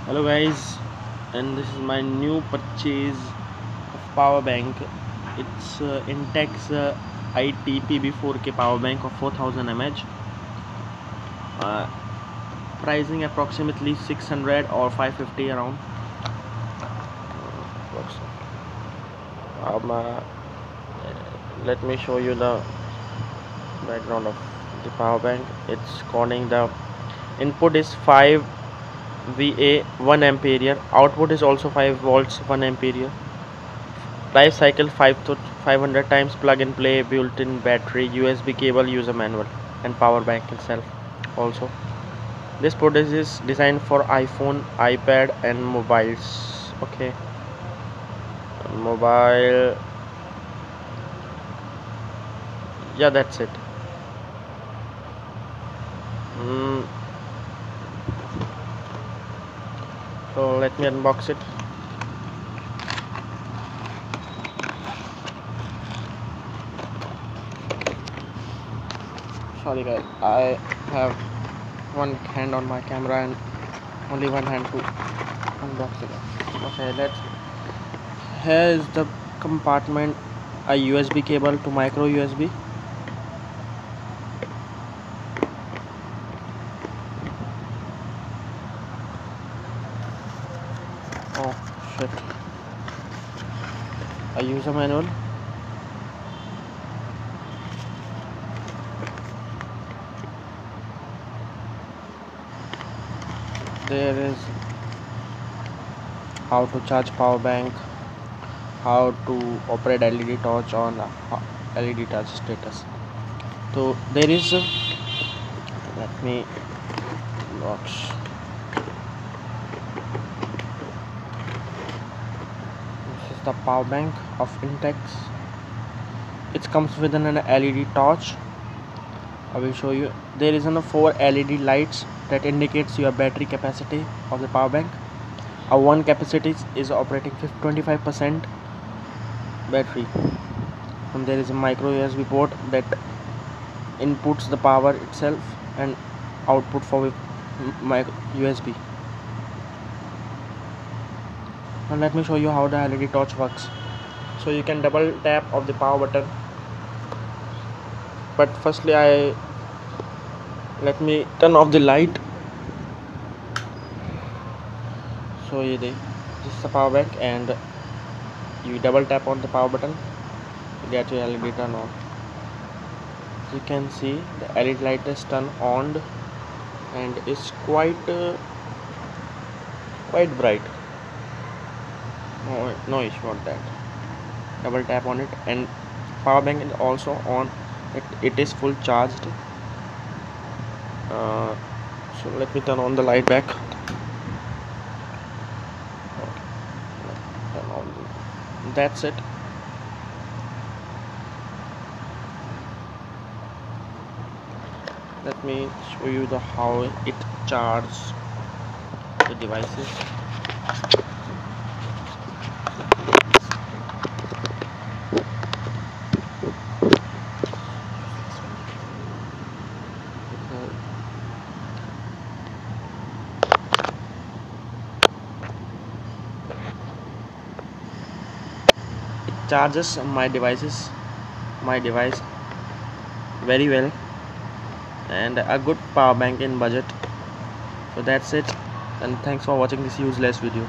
Hello guys, and this is my new purchase of power bank. It's Intex IT-PB4K power bank of 4000 mAh. uh, Pricing approximately 600 or 550 around. um, uh, Let me show you the background of the power bank. It's calling the input is 5 VA 1 ampere, output is also 5 volts 1 ampere. Life cycle 5 to 500 times, plug and play, built-in battery, USB cable, user manual, and power bank itself. Also, this product is designed for iPhone, iPad, and mobiles. Okay, mobile. Yeah, that's it. Mm, so let me unbox it. Sorry guys, I have one hand on my camera and only one hand to unbox it. Okay, let's. Here is the compartment, a USB cable to micro USB. Oh shit. A user manual. There is how to charge power bank, how to operate LED torch on LED touch status. So there is let me box. This is the power bank of Intex. It comes with an LED torch. I will show you. There is 4 LED lights that indicates your battery capacity of the power bank. One capacity is operating 25% battery, and there is a micro USB port that inputs the power itself and output for my USB. Now let me show you how the LED torch works. So you can double tap of the power button, but firstly let me turn off the light. So this is the power bank, and you double tap on the power button to get your LED turn on. As you can see, the LED light is turned on and it's quite bright. No issue on that. Double tap on it, and power bank is also on. It is full charged. So let me turn on the light back. Turn on. That's it. Let me show you how it charges the devices. It charges my device very well, and a good power bank in budget. So that's it, and thanks for watching this useless video.